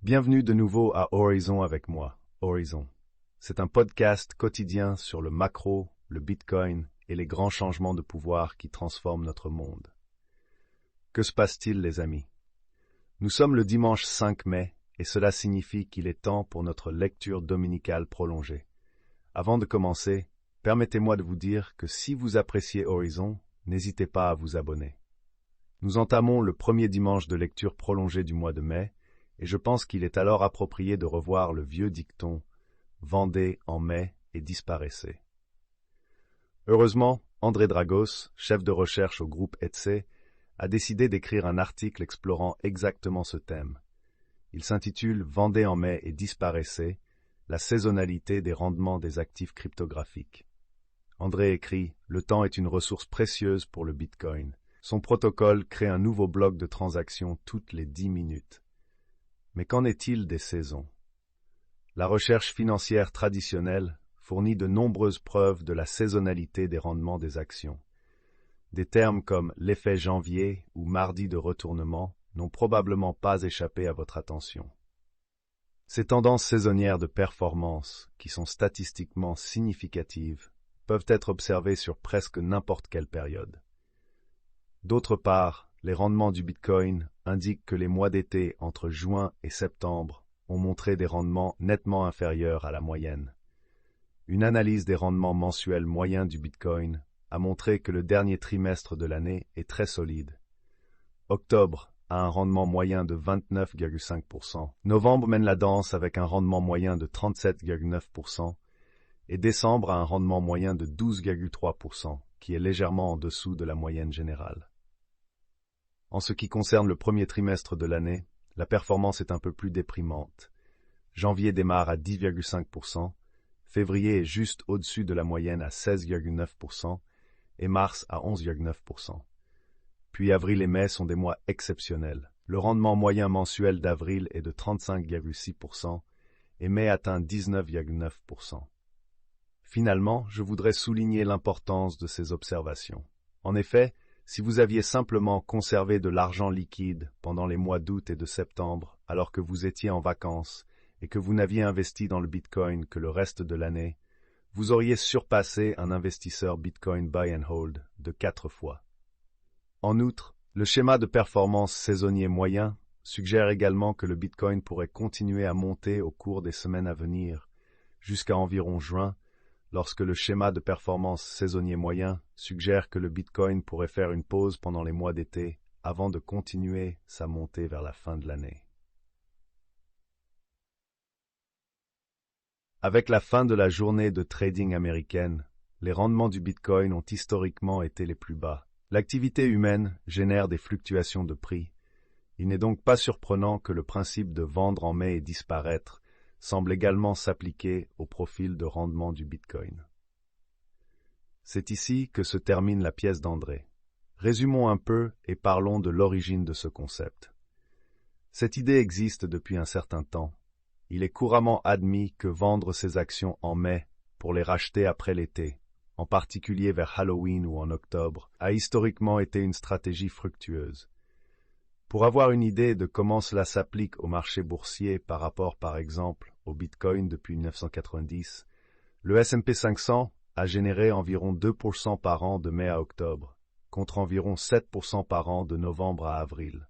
Bienvenue de nouveau à Horizon avec moi, Horizon. C'est un podcast quotidien sur le macro, le Bitcoin et les grands changements de pouvoir qui transforment notre monde. Que se passe-t-il, les amis? Nous sommes le dimanche 5 mai et cela signifie qu'il est temps pour notre lecture dominicale prolongée. Avant de commencer, permettez-moi de vous dire que si vous appréciez Horizon, n'hésitez pas à vous abonner. Nous entamons le premier dimanche de lecture prolongée du mois de mai, et je pense qu'il est alors approprié de revoir le vieux dicton « Vendez en mai et disparaissez ». Heureusement, André Dragos, chef de recherche au groupe Etsy, a décidé d'écrire un article explorant exactement ce thème. Il s'intitule « Vendez en mai et disparaissez, la saisonnalité des rendements des actifs cryptographiques ». André écrit « Le temps est une ressource précieuse pour le Bitcoin. Son protocole crée un nouveau bloc de transactions toutes les 10 minutes. » Mais qu'en est-il des saisons? La recherche financière traditionnelle fournit de nombreuses preuves de la saisonnalité des rendements des actions. Des termes comme l'effet janvier ou mardi de retournement n'ont probablement pas échappé à votre attention. Ces tendances saisonnières de performance, qui sont statistiquement significatives, peuvent être observées sur presque n'importe quelle période. D'autre part, les rendements du Bitcoin indiquent que les mois d'été entre juin et septembre ont montré des rendements nettement inférieurs à la moyenne. Une analyse des rendements mensuels moyens du Bitcoin a montré que le dernier trimestre de l'année est très solide. Octobre a un rendement moyen de 29,5%, novembre mène la danse avec un rendement moyen de 37,9% et décembre a un rendement moyen de 12,3%, qui est légèrement en dessous de la moyenne générale. En ce qui concerne le premier trimestre de l'année, la performance est un peu plus déprimante. Janvier démarre à 10,5%, février est juste au-dessus de la moyenne à 16,9% et mars à 11,9%. Puis avril et mai sont des mois exceptionnels. Le rendement moyen mensuel d'avril est de 35,6% et mai atteint 19,9%. Finalement, je voudrais souligner l'importance de ces observations. En effet, si vous aviez simplement conservé de l'argent liquide pendant les mois d'août et de septembre, alors que vous étiez en vacances et que vous n'aviez investi dans le Bitcoin que le reste de l'année, vous auriez surpassé un investisseur Bitcoin buy and hold de 4 fois. En outre, le schéma de performance saisonnier moyen suggère également que le Bitcoin pourrait continuer à monter au cours des semaines à venir, jusqu'à environ juin, lorsque le schéma de performance saisonnier moyen suggère que le Bitcoin pourrait faire une pause pendant les mois d'été avant de continuer sa montée vers la fin de l'année. Avec la fin de la journée de trading américaine, les rendements du Bitcoin ont historiquement été les plus bas. L'activité humaine génère des fluctuations de prix. Il n'est donc pas surprenant que le principe de vendre en mai et disparaître semble également s'appliquer au profil de rendement du Bitcoin. C'est ici que se termine la pièce d'André. Résumons un peu et parlons de l'origine de ce concept. Cette idée existe depuis un certain temps. Il est couramment admis que vendre ses actions en mai pour les racheter après l'été, en particulier vers Halloween ou en octobre, a historiquement été une stratégie fructueuse. Pour avoir une idée de comment cela s'applique au marché boursier par rapport par exemple au Bitcoin depuis 1990, le S&P 500 a généré environ 2% par an de mai à octobre, contre environ 7% par an de novembre à avril.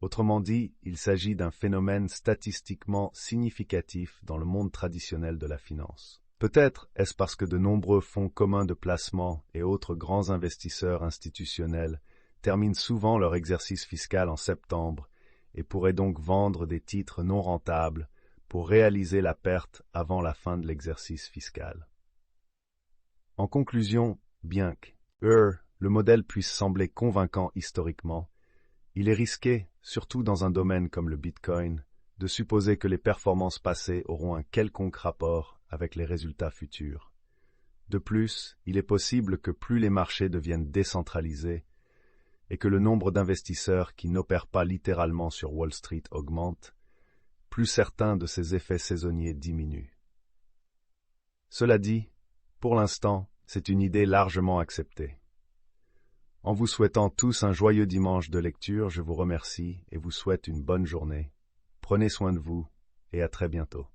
Autrement dit, il s'agit d'un phénomène statistiquement significatif dans le monde traditionnel de la finance. Peut-être est-ce parce que de nombreux fonds communs de placement et autres grands investisseurs institutionnels terminent souvent leur exercice fiscal en septembre et pourraient donc vendre des titres non rentables pour réaliser la perte avant la fin de l'exercice fiscal. En conclusion, bien que le modèle puisse sembler convaincant historiquement, il est risqué, surtout dans un domaine comme le Bitcoin, de supposer que les performances passées auront un quelconque rapport avec les résultats futurs. De plus, il est possible que plus les marchés deviennent décentralisés et que le nombre d'investisseurs qui n'opèrent pas littéralement sur Wall Street augmente, plus certains de ces effets saisonniers diminuent. Cela dit, pour l'instant, c'est une idée largement acceptée. En vous souhaitant tous un joyeux dimanche de lecture, je vous remercie et vous souhaite une bonne journée. Prenez soin de vous et à très bientôt.